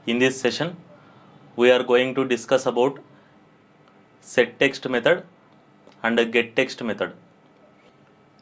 In this session, we are going to discuss about setText method and getText method.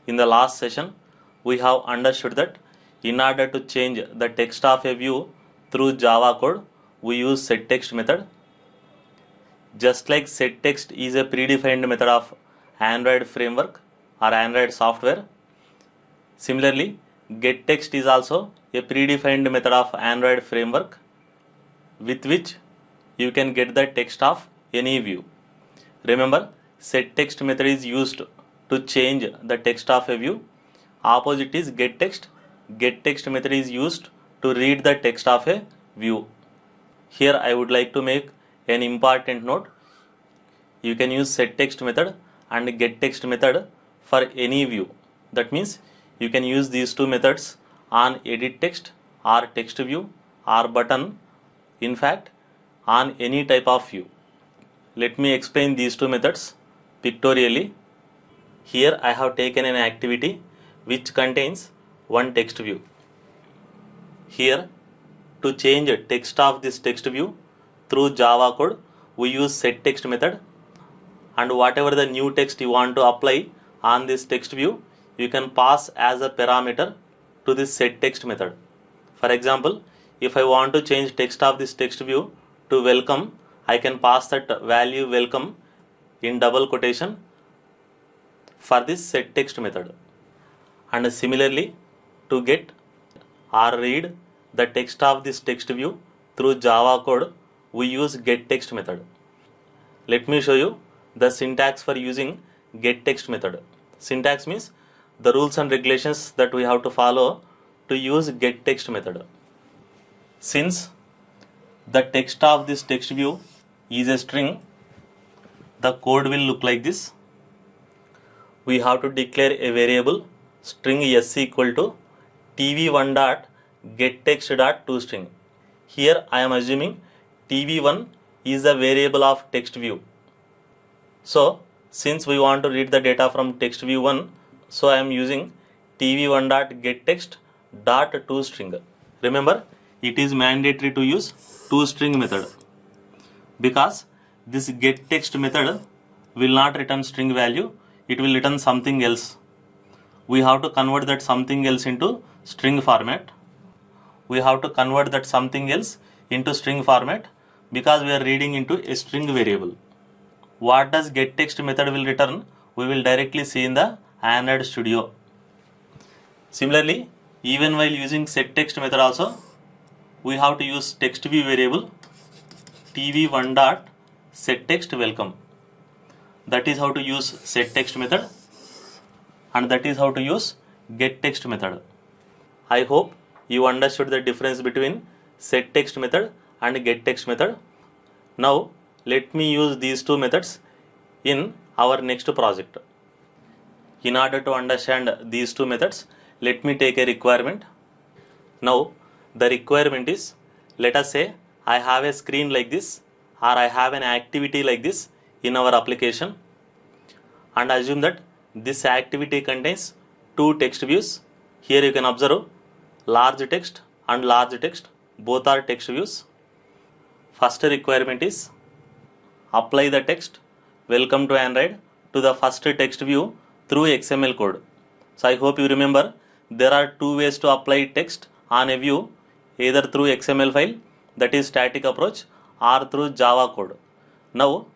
In the last session, we have understood that in order to change the text of a view through Java code, we use setText method. Just like setText is a predefined method of Android framework or Android software, similarly, getText is also a predefined method of Android framework with which you can get the text of any view. Remember, setText method is used to change the text of a view. Opposite is getText. GetText method is used to read the text of a view. Here I would like to make an important note. You can use setText method and getText method for any view. That means you can use these two methods on edit text or text view or button, in fact on any type of view. Let me explain these two methods pictorially. Here I have taken an activity which contains one text view. Here, to change text of this text view through Java code, we use setText method, and whatever the new text you want to apply on this text view, you can pass as a parameter to this setText method. For example, if I want to change text of this text view to welcome, I can pass that value welcome in double quotation for this setText method. And similarly, to get or read the text of this text view through Java code, we use getText method. Let me show you the syntax for using getText method. Syntax means the rules and regulations that we have to follow to use getText method. Since the text of this text view is a string, the code will look like this. We have to declare a variable string s equal to tv1 dot getText dot toString. Here I am assuming tv1 is the variable of text view. So since we want to read the data from text view 1, so I am using tv1 dot getText dot toString. Remember, it is mandatory to use toString method because this getText method will not return string value, it will return something else. We have to convert that something else into string format. We have to convert that something else into string format because we are reading into a string variable. What does getText method will return? We will directly see in the Android Studio. Similarly, even while using setText method also, we have to use text view variable tv1 dot setText welcome. That is how to use setText method, and that is how to use getText method. I hope you understood the difference between setText method and getText method. Now let me use these two methods in our next project. In order to understand these two methods, let me take a requirement. Now the requirement is, let us say I have a screen like this, or I have an activity like this in our application, and assume that this activity contains two text views. Here you can observe large text and large text, both are text views. First requirement is apply the text welcome to Android to the first text view through XML code. So I hope you remember there are two ways to apply text on a view, either through XML file, that is static approach, or through Java code. Now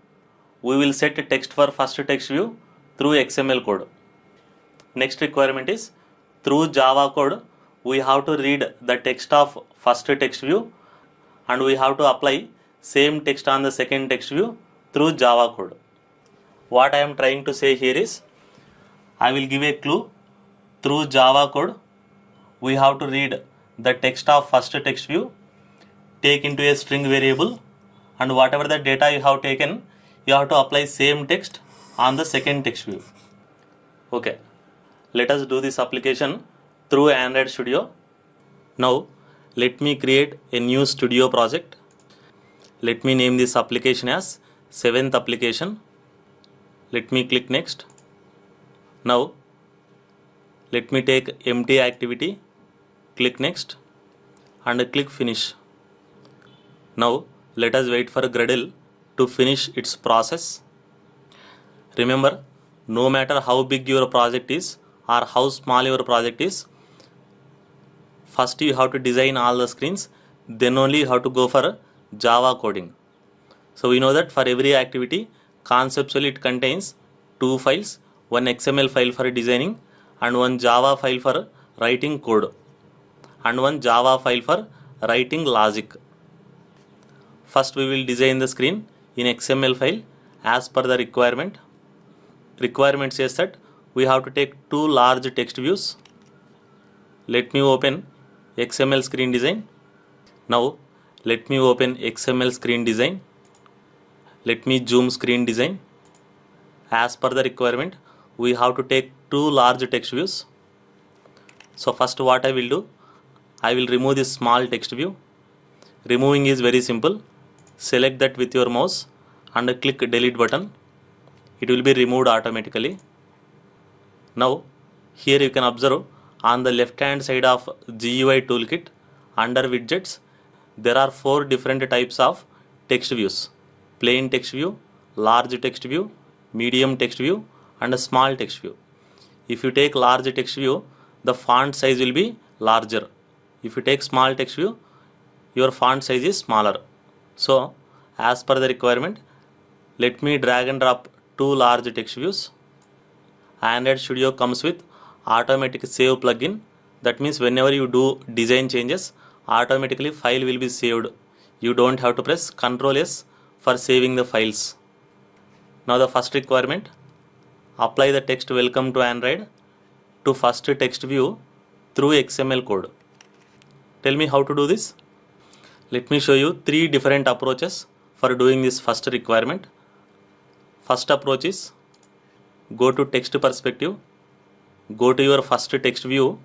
we will set text for first text view through XML code. Next requirement is through Java code we have to read the text of first text view, and we have to apply same text on the second text view through Java code. What I am trying to say here is, I will give a clue. Through Java code we have to read the text of first text view, take into a string variable, and whatever the data you have taken, you have to apply same text on the second text view. Okay, let us do this application through Android Studio. Now let me create a new studio project. Let me name this application as 7th application. Let me click next. Now let me take empty activity, click next, and click finish. Now let us wait for Gradle to finish its process. Remember, no matter how big your project is or how small your project is, first you have to design all the screens, then only you have to go for Java coding. So we know that for every activity, conceptually it contains two files, one XML file for designing and one Java file for writing code and one Java file for writing logic. First we will design the screen in XML file as per the requirement. Requirement says that we have to take two large text views. Let me open XML screen design. Now let me open XML screen design. Let me zoom screen design. As per the requirement, we have to take two large text views. So first what I will do, I will remove this small text view. Removing is very simple. Select that with your mouse and click delete button. It will be removed automatically. Now here you can observe on the left hand side of GUI toolkit under widgets, there are four different types of text views: plain text view, large text view, medium text view and a small text view. If you take large text view, the font size will be larger. If you take small text view, your font size is smaller. So as per the requirement, let me drag and drop two large text views. Android Studio comes with automatic save plugin. That means whenever you do design changes, automatically file will be saved. You don't have to press Ctrl S for saving the files. Now the first requirement, apply the text welcome to Android to first text view through XML code. Tell me how to do this. Let me show you three different approaches for doing this first requirement. First approach is go to text perspective, go to your first text view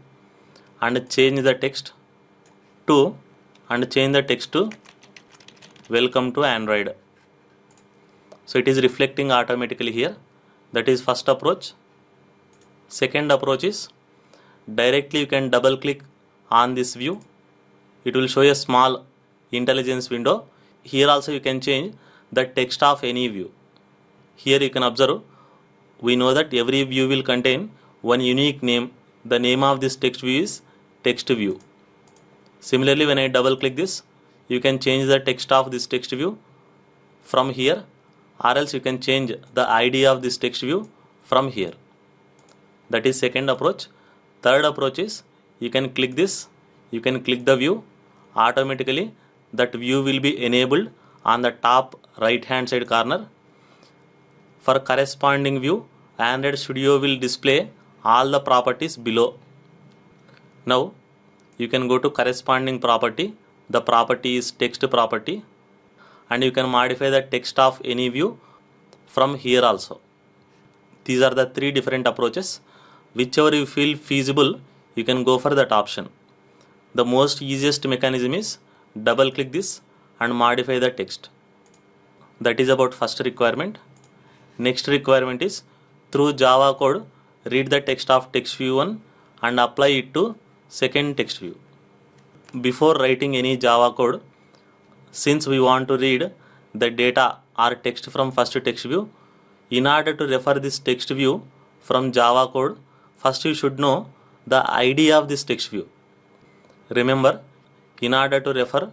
and change the text to welcome to Android. So it is reflecting automatically here. That is first approach. Second approach is directly you can double click on this view. It will show a small intelligence window. Here also you can change the text of any view. Here you can observe, we know that every view will contain one unique name. The name of this text view is text view. Similarly, when I double click this, you can change the text of this text view from here, or else you can change the ID of this text view from here. That is second approach. Third approach is you can click this, you can click the view, automatically that view will be enabled on the top right hand side corner. For corresponding view, Android Studio will display all the properties below. Now you can go to corresponding property. The property is text property and you can modify the text of any view from here also. These are the three different approaches. Whichever you feel feasible, you can go for that option. The most easiest mechanism is double click this and modify the text. That is about first requirement. Next requirement is through Java code, read the text of text view 1 and apply it to second text view. Before writing any Java code, since we want to read the data or text from first text view, in order to refer this text view from Java code, first you should know the ID of this text view. Remember, in order to refer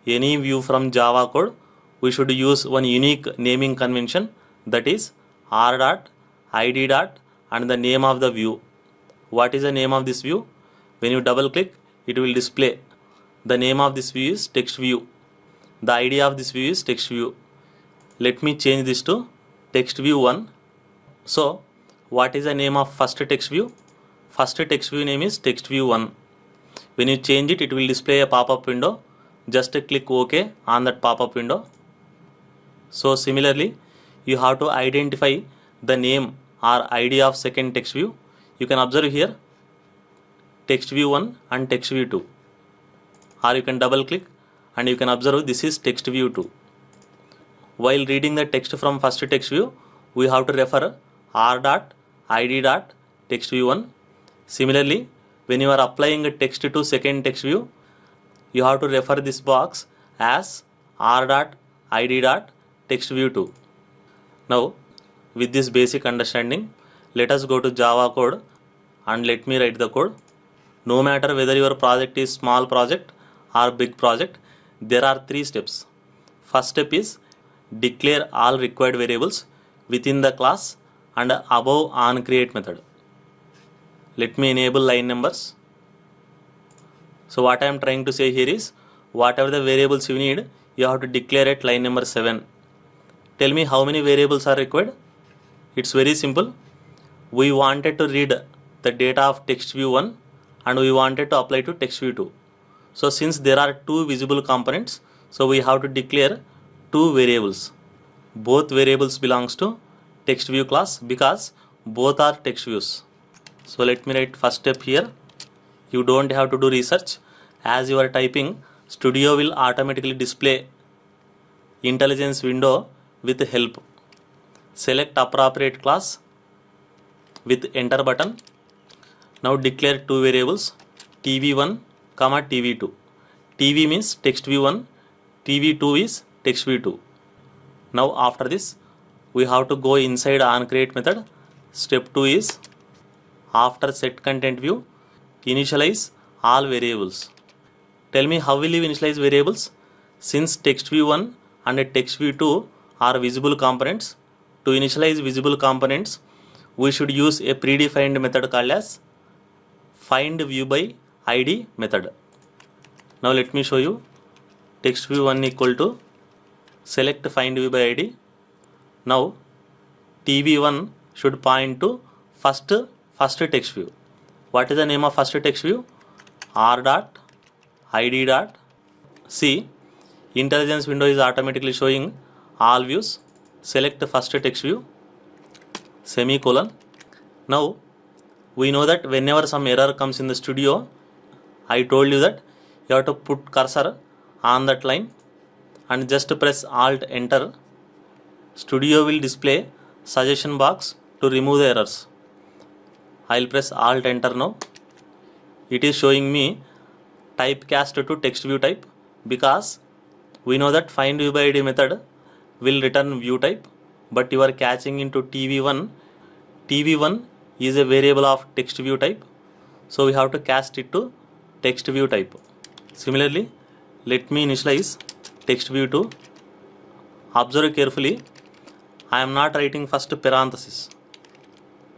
any view from Java code, we should use one unique naming convention, that is r dot id dot and the name of the view. What is the name of this view? When you double click, it will display. The name of this view is text view. The ID of this view is text view. Let me change this to text view 1. So what is the name of first text view? First text view name is text view 1. When you change it, it will display a pop-up window. Just click OK on that pop-up window. So similarly, you have to identify the name or ID of second text view. You can observe here text view 1 and text view 2, or you can double click and you can observe this is text view 2. While reading the text from first text view, we have to refer r dot id dot text view 1. Similarly, when you are applying a text to second text view, you have to refer this box as r dot id dot text view 2. Now with this basic understanding, let us go to Java code and let me write the code. No matter whether your project is small project or big project, there are 3 steps. First step is declare all required variables within the class and above onCreate method. Let me enable line numbers. So what I am trying to say here is, whatever the variables you need, you have to declare at line number 7. Tell me how many variables are required. It's very simple. We wanted to read the data of text view 1 and we wanted to apply to text view 2. So since there are 2 visible components, so we have to declare 2 variables. Both variables belongs to text view class because both are text views. So let me write first step here. You don't have to do research. As you are typing, Studio will automatically display intelligence window with help. Select appropriate class with enter button. Now declare 2 variables, tv1 comma tv2. tv means text view 1, tv2 is text view 2. Now after this, we have to go inside onCreate method. Step 2 is, after set content view, initialize all variables. Tell me how will you initialize variables? Since text view 1 and text view 2 are visible components, to initialize visible components, we should use a predefined method called as findViewById method. Now let me show you. Text view 1 equal to select findViewById. Now tv1 should point to first text view. What is the name of first text view? r dot id dot. See, intelligence window is automatically showing all views. Select first text view, semicolon. Now we know that whenever some error comes in the Studio, I told you that you have to put cursor on that line and just press Alt Enter. Studio will display suggestion box to remove the errors. I'll press Alt Enter now. It is showing me typecast to text view type because we know that findViewById method will return view type, but you are catching into tv1. tv1 is a variable of text view type, so we have to cast it to text view type. Similarly, let me initialize text view 2. Observe carefully, I am not writing first parenthesis.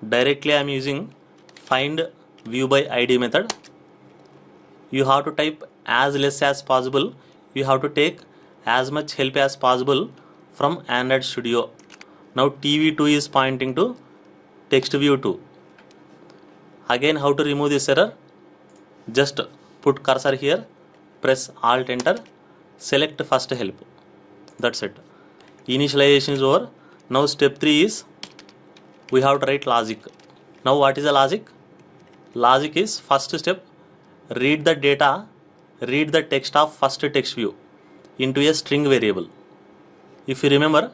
Directly I am using findViewById method. You have to type as less as possible. You have to take as much help as possible from Android Studio. Now tv2 is pointing to text view 2. Again, how to remove this error? Just put cursor here, press Alt Enter, select first help. That's it. Initialization is over. Now step 3 is, we have to write logic. Now what is the logic? Logic is, first step, read the data, read the text of first text view into a string variable. If you remember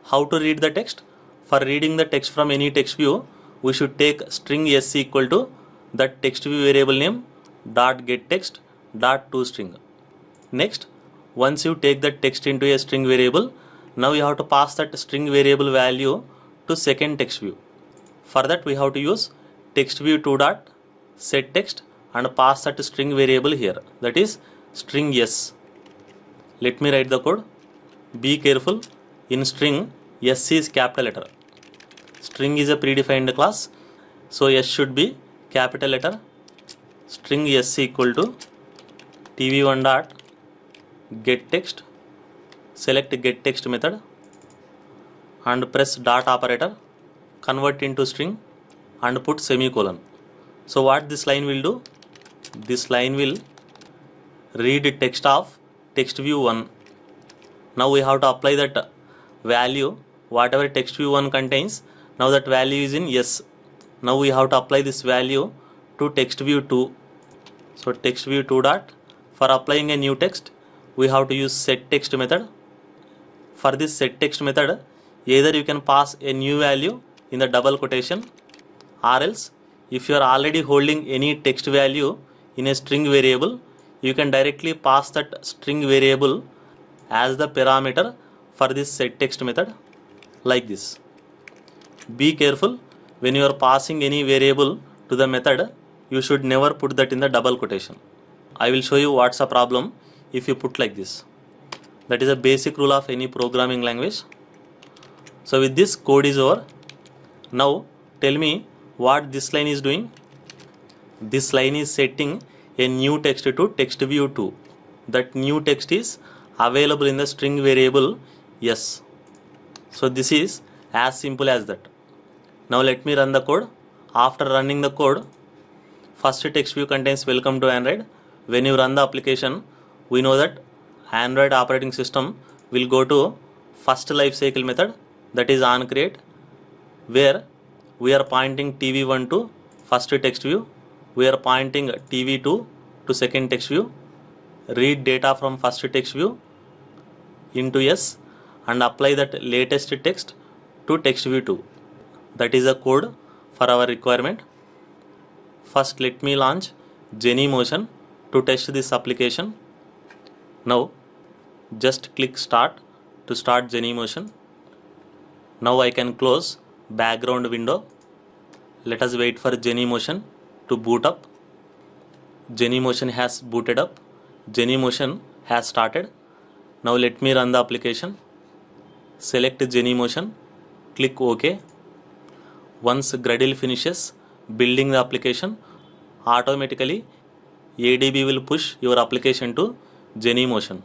how to read the text, for reading the text from any text view, we should take string s equal to that text view variable name dot get text dot toString. Next, once you take that text into a string variable, now you have to pass that string variable value to second text view. For that we have to use text view 2 dot set text and pass that string variable here, that is string s. Let me write the code. Be careful, in string s is capital letter. String is a predefined class, so s should be capital letter. String s equal to tv1 dot get text. Select get text method and press dot operator, convert into string and put semicolon. So what this line will do? This line will read text of text view 1. Now we have to apply that value, whatever text view 1 contains, now that value is in s. Now we have to apply this value to text view 2. So text view 2 dot, for applying a new text, we have to use set text method. For this set text method, either you can pass a new value in the double quotation, or else if you are already holding any text value in a string variable, you can directly pass that string variable as the parameter for this setText method like this. Be careful when you are passing any variable to the method, you should never put that in the double quotation. I will show you what's the problem if you put like this. That is a basic rule of any programming language. So with this, code is over. Now tell me what this line is doing. This line is setting a new text to text view 2. That new text is available in the string variable yes. So this is as simple as that. Now let me run the code. After running the code, first text view contains welcome to Android. When you run the application, we know that Android operating system will go to first lifecycle method, that is onCreate, where we are pointing TV1 to first text view, we are pointing TV2 to second text view, read data from first text view into yes and apply that latest text to text view 2. That is a code for our requirement. First let me launch Genymotion to test this application. Now just click start to start Genymotion. Now I can close background window. Let us wait for Genymotion to boot up. Genymotion has booted up. Genymotion has started. Now let me run the application. Select Genymotion, click OK. Once Gradle finishes building the application, automatically ADB will push your application to Genymotion.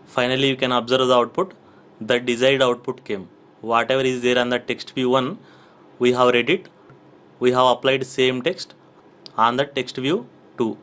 Finally, you can observe the output. The desired output came. Whatever is there on the text view 1, we have read it. We have applied same text on the text view 2.